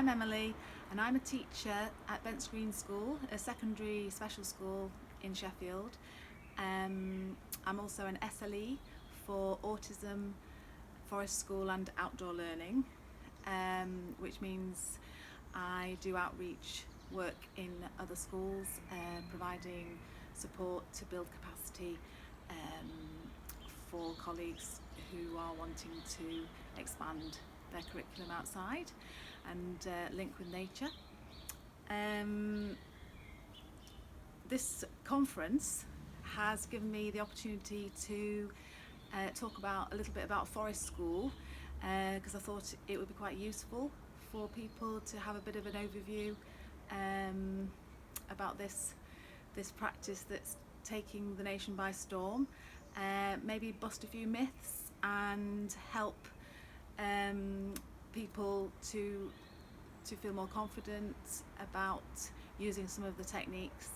I'm Emily and I'm a teacher at Bents Green School, a secondary special school in Sheffield. I'm also an SLE for autism, forest school and outdoor learning, which means I do outreach work in other schools, providing support to build capacity for colleagues who are wanting to expand their curriculum outside and link with nature. This conference has given me the opportunity to talk a little bit about forest school, because I thought it would be quite useful for people to have a bit of an overview about this practice that's taking the nation by storm. Maybe bust a few myths and help people to feel more confident about using some of the techniques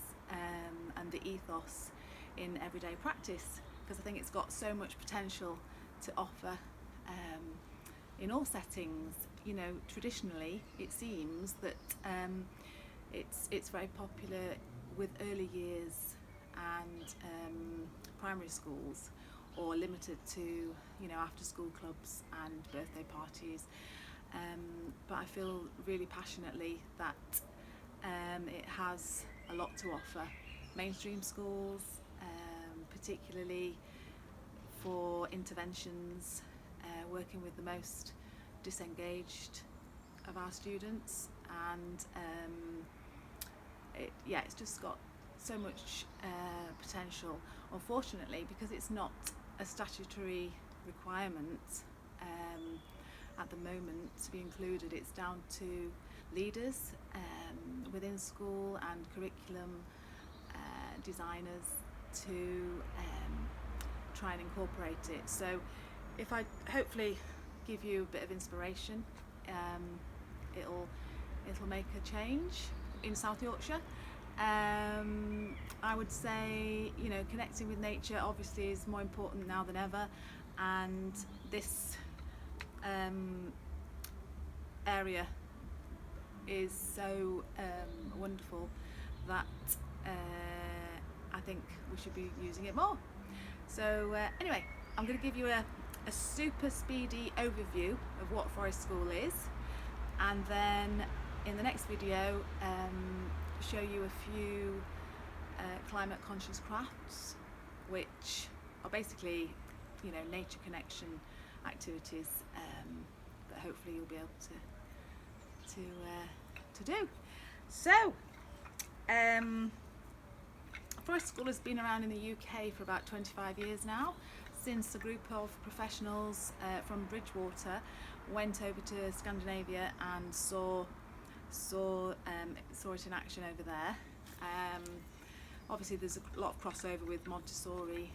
and the ethos in everyday practice, because I think it's got so much potential to offer in all settings. You know, traditionally it seems that it's very popular with early years and primary schools, or limited to, you know, after school clubs and birthday parties, but I feel really passionately that it has a lot to offer mainstream schools, particularly for interventions, working with the most disengaged of our students, and it's just got so much potential. Unfortunately, because it's not a statutory requirement at the moment to be included, it's down to leaders within school and curriculum designers to try and incorporate it. So if I hopefully give you a bit of inspiration, it'll make a change in South Yorkshire. I would say, you know, connecting with nature obviously is more important now than ever, and this area is so wonderful that I think we should be using it more. So anyway, I'm going to give you a super speedy overview of what forest school is, and then in the next video show you a few climate conscious crafts, which are basically, you know, nature connection activities that hopefully you'll be able to do. So forest school has been around in the UK for about 25 years now, since a group of professionals from Bridgewater went over to Scandinavia and saw it in action over there. Obviously there's a lot of crossover with Montessori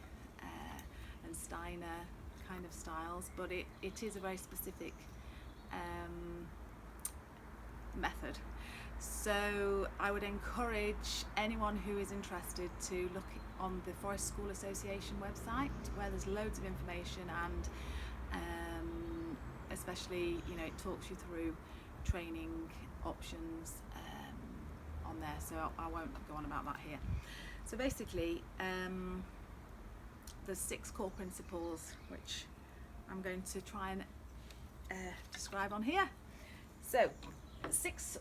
and Steiner kind of styles, but it is a very specific method. So I would encourage anyone who is interested to look on the Forest School Association website, where there's loads of information, and especially, you know, it talks you through training options on there, so I won't go on about that here. So basically there's 6 core principles which I'm going to try and describe on here. So 6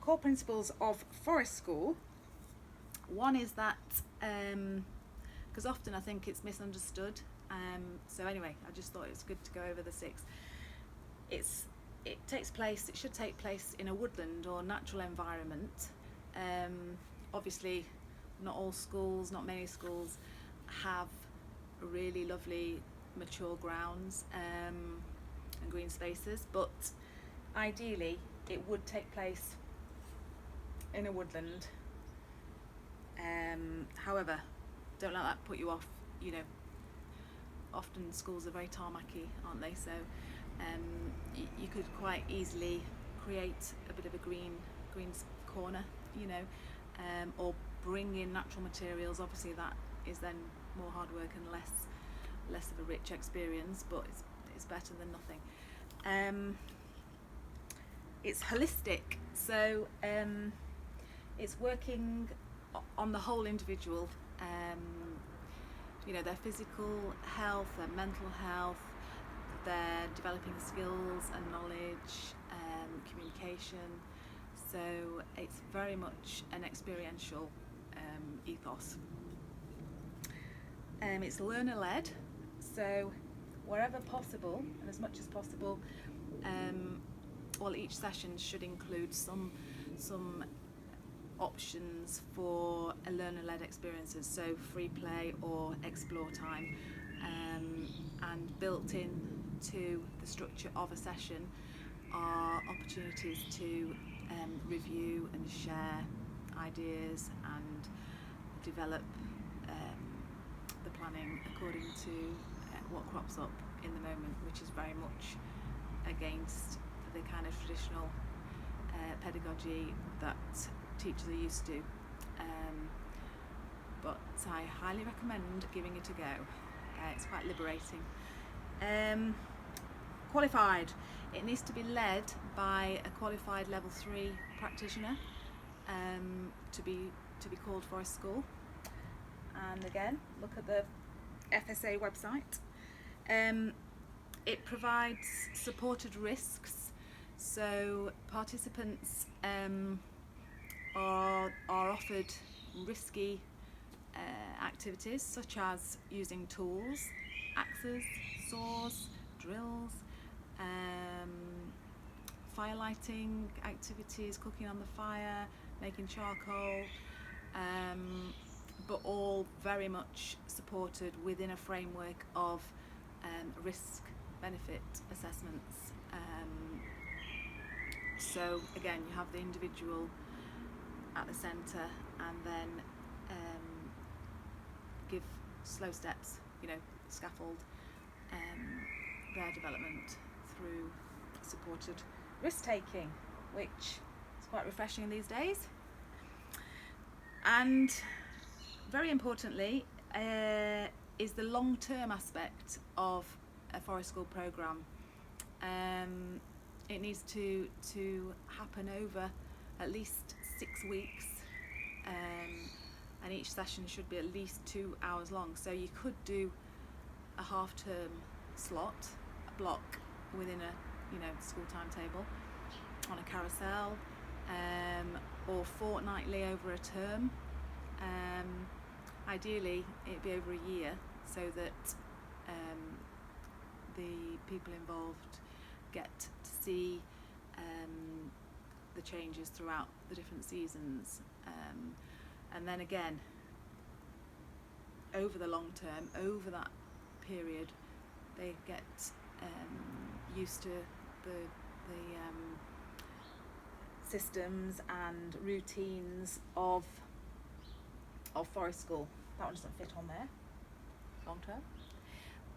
core principles of forest school. One is that, because often I think it's misunderstood, so anyway, I just thought it was good to go over the 6. It should take place in a woodland or natural environment. Obviously not all schools, not many schools have really lovely mature grounds and green spaces, but ideally it would take place in a woodland. However, don't let that put you off. You know, often schools are very tarmacy, aren't they? So you could quite easily create a bit of a green corner, you know, or bring in natural materials. Obviously that is then more hard work and less of a rich experience, but it's better than nothing. it's holistic, so it's working on the whole individual, you know, their physical health, their mental health, they're developing skills and knowledge, communication. So it's very much an experiential ethos. It's learner-led, so wherever possible and as much as possible, well, each session should include some options for a learner-led experiences, so free play or explore time, and built in to the structure of a session are opportunities to review and share ideas and develop the planning according to what crops up in the moment, which is very much against the kind of traditional pedagogy that teachers are used to, but I highly recommend giving it a go. It's quite liberating. Qualified. It needs to be led by a qualified level 3 practitioner to be called for a school. And again, look at the FSA website. It provides supported risks, so participants are offered risky activities such as using tools, axes, saws, drills, fire lighting activities, cooking on the fire, making charcoal, but all very much supported within a framework of risk-benefit assessments. So again, you have the individual at the centre, and then give slow steps, you know, scaffold their development through supported risk-taking, which is quite refreshing these days. And very importantly is the long-term aspect of a forest school programme. It needs to happen over at least 6 weeks, and each session should be at least 2 hours long. So you could do a half-term slot, a block within a school timetable on a carousel, or fortnightly over a term. Ideally, it'd be over a year, so that the people involved get to see the changes throughout the different seasons, and then again, over the long term, over that period, they get used to the systems and routines of forest school. That one doesn't fit on there long term,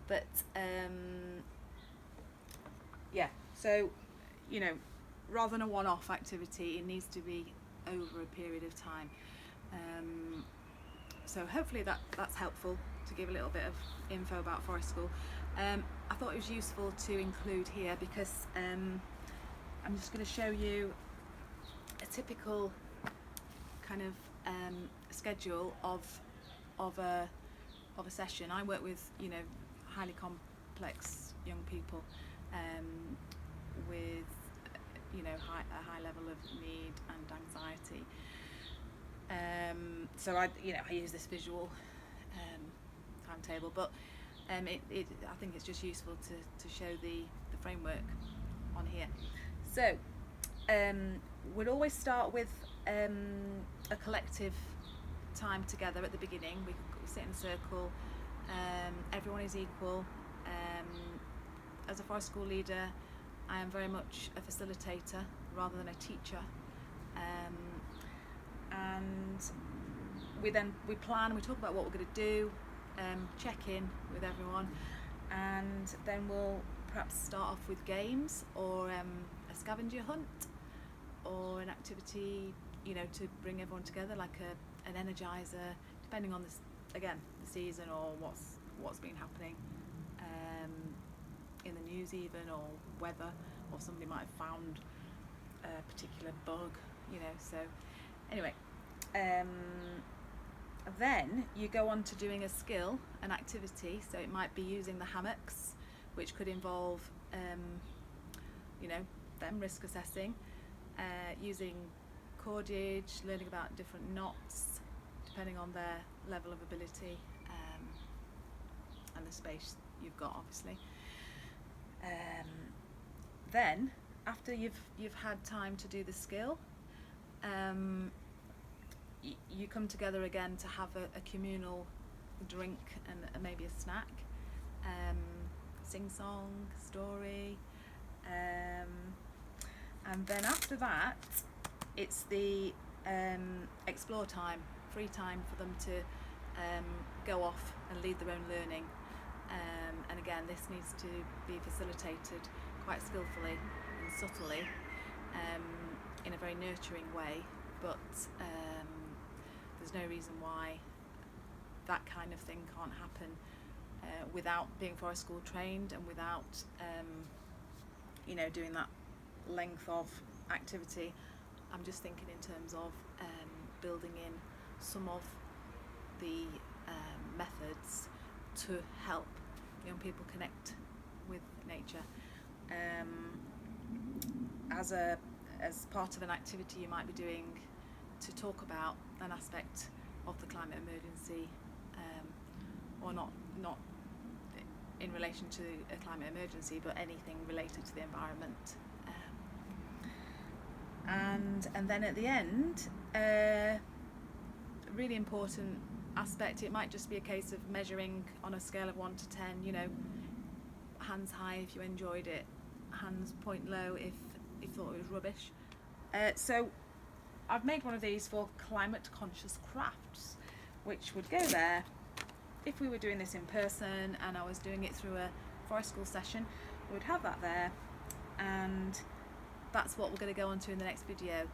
but yeah, so rather than a one-off activity, it needs to be over a period of time. So hopefully that's helpful to give a little bit of info about forest school. I thought it was useful to include here because I'm just going to show you a typical kind of schedule of a session. I work with highly complex young people with a high level of need and anxiety. So I use this visual timetable, but I think it's just useful to show the framework on here. So we'd always start with a collective time together at the beginning. We sit in a circle, everyone is equal. As a forest school leader, I am very much a facilitator rather than a teacher, and we plan, we talk about what we're going to do, check in with everyone, and then we'll perhaps start off with games or a scavenger hunt or an activity to bring everyone together, like an energizer, depending on the season or what's been happening in the news even, or weather, or somebody might have found a particular bug, you know. So anyway, then you go on to doing a skill, an activity. So it might be using the hammocks, which could involve you know, them risk assessing, using cordage, learning about different knots depending on their level of ability, and the space you've got, obviously. Then after you've had time to do the skill, you come together again to have a communal drink and maybe a snack, sing song, story, and then after that it's the explore time, free time for them to go off and lead their own learning, and again this needs to be facilitated quite skillfully and subtly, in a very nurturing way, but there's no reason why that kind of thing can't happen without being forest school trained and without you know, doing that length of activity. I'm just thinking in terms of building in some of the methods to help young people connect with nature. As part of an activity you might be doing to talk about an aspect of the climate emergency, or not in relation to a climate emergency, but anything related to the environment. And then at the end, a really important aspect, it might just be a case of measuring on a scale of 1 to 10, you know, hands high if you enjoyed it, hands point low if you thought it was rubbish. So I've made one of these for climate conscious crafts, which would go there if we were doing this in person and I was doing it through a forest school session. We would have that there, and that's what we're going to go on to in the next video.